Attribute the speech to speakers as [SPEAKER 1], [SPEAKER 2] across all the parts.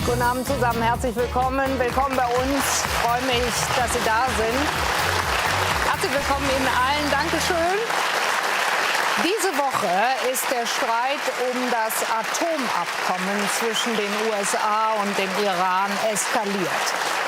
[SPEAKER 1] Guten Abend zusammen, herzlich willkommen. Willkommen bei uns. Ich freue mich, dass Sie da sind. Herzlich willkommen Ihnen allen. Dankeschön. Diese Woche ist der Streit um das Atomabkommen zwischen den USA und dem Iran eskaliert.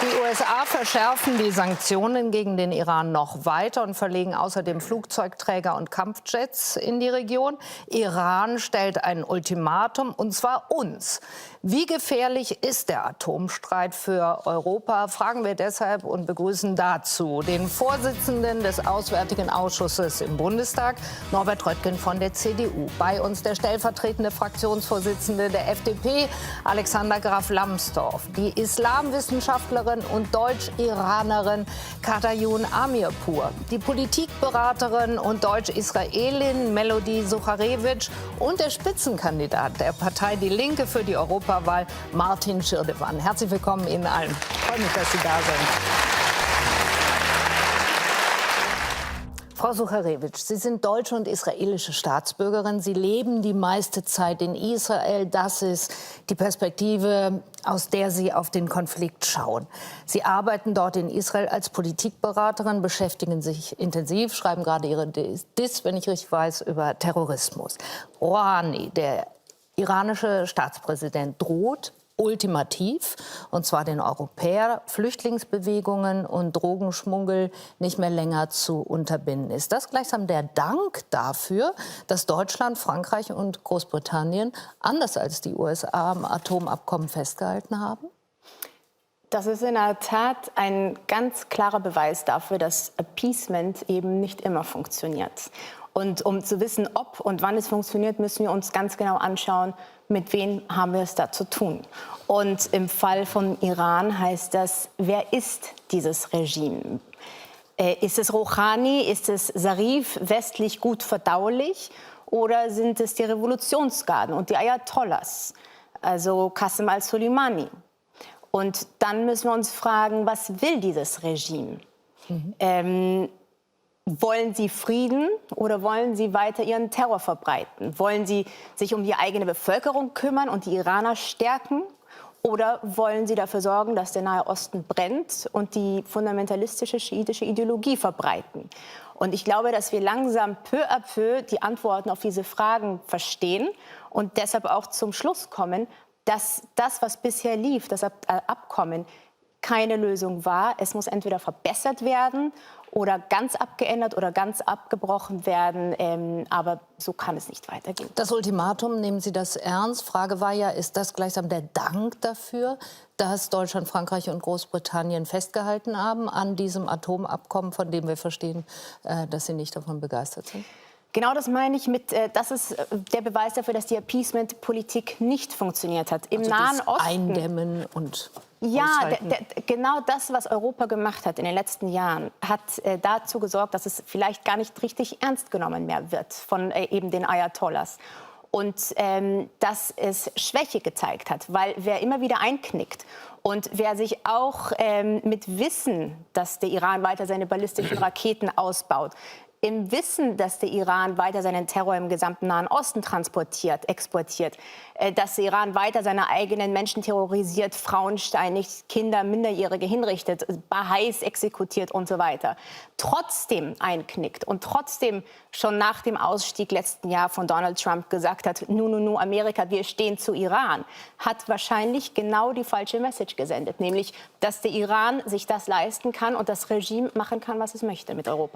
[SPEAKER 1] Die USA verschärfen die Sanktionen gegen den Iran noch weiter und verlegen außerdem Flugzeugträger und Kampfjets in die Region. Iran stellt ein Ultimatum, und zwar uns. Wie gefährlich ist der Atomstreit für Europa? Fragen wir deshalb und begrüßen dazu den Vorsitzenden des Auswärtigen Ausschusses im Bundestag, Norbert Röttgen von der CDU. Bei uns der stellvertretende Fraktionsvorsitzende der FDP, Alexander Graf Lambsdorff. Die Islamwissenschaftlerin und Deutsch-Iranerin Katayun Amirpour. Die Politikberaterin und Deutsch-Israelin Melody Sucharewitsch und der Spitzenkandidat der Partei Die Linke für die Europawahl, Martin Schirdewan. Herzlich willkommen Ihnen allen. Ich freue mich, dass Sie da sind. Frau Sucharewitsch, Sie sind deutsche und israelische Staatsbürgerin. Sie leben die meiste Zeit in Israel. Das ist die Perspektive, aus der Sie auf den Konflikt schauen. Sie arbeiten dort in Israel als Politikberaterin, beschäftigen sich intensiv, schreiben gerade Ihre Diss, wenn ich richtig weiß, über Terrorismus. Rouhani, der iranische Staatspräsident, droht ultimativ, und zwar den Europäern, Flüchtlingsbewegungen und Drogenschmuggel nicht mehr länger zu unterbinden. Ist das gleichsam der Dank dafür, dass Deutschland, Frankreich und Großbritannien, anders als die USA, am Atomabkommen festgehalten haben?
[SPEAKER 2] Das ist in der Tat ein ganz klarer Beweis dafür, dass Appeasement eben nicht immer funktioniert. Und um zu wissen, ob und wann es funktioniert, müssen wir uns ganz genau anschauen, mit wem haben wir es da zu tun. Und im Fall von Iran heißt das, wer ist dieses Regime? Ist es Rouhani, ist es Zarif, westlich gut verdaulich? Oder sind es die Revolutionsgarden und die Ayatollahs, also Qasem al-Soleimani? Und dann müssen wir uns fragen, was will dieses Regime? Wollen Sie Frieden oder wollen Sie weiter Ihren Terror verbreiten? Wollen Sie sich um die eigene Bevölkerung kümmern und die Iraner stärken? Oder wollen Sie dafür sorgen, dass der Nahe Osten brennt und die fundamentalistische schiitische Ideologie verbreiten? Und ich glaube, dass wir langsam peu à peu die Antworten auf diese Fragen verstehen und deshalb auch zum Schluss kommen, dass das, was bisher lief, das Abkommen, keine Lösung war. Es muss entweder verbessert werden oder ganz abgeändert oder ganz abgebrochen werden. Aber so kann es nicht weitergehen.
[SPEAKER 1] Das Ultimatum, nehmen Sie das ernst? Frage war ja, ist das gleichsam der Dank dafür, dass Deutschland, Frankreich und Großbritannien festgehalten haben an diesem Atomabkommen, von dem wir verstehen, dass Sie nicht davon begeistert sind?
[SPEAKER 2] Genau das meine ich mit, das ist der Beweis dafür, dass die Appeasement-Politik nicht funktioniert hat. Im
[SPEAKER 1] also
[SPEAKER 2] Nahen Osten.
[SPEAKER 1] Eindämmen und
[SPEAKER 2] ja,
[SPEAKER 1] aushalten.
[SPEAKER 2] genau das, was Europa gemacht hat in den letzten Jahren, hat dazu gesorgt, dass es vielleicht gar nicht richtig ernst genommen mehr wird von eben den Ayatollahs. Und dass es Schwäche gezeigt hat, weil wer immer wieder einknickt und wer sich auch mit Wissen, dass der Iran weiter seine ballistischen Raketen ausbaut, im Wissen, dass der Iran weiter seinen Terror im gesamten Nahen Osten exportiert, dass der Iran weiter seine eigenen Menschen terrorisiert, Frauen steinigt, Kinder, Minderjährige hinrichtet, Baha'is exekutiert und so weiter, trotzdem einknickt und trotzdem schon nach dem Ausstieg letzten Jahr von Donald Trump gesagt hat, nu, Amerika, wir stehen zu Iran, hat wahrscheinlich genau die falsche Message gesendet, nämlich, dass der Iran sich das leisten kann und das Regime machen kann, was es möchte mit Europa.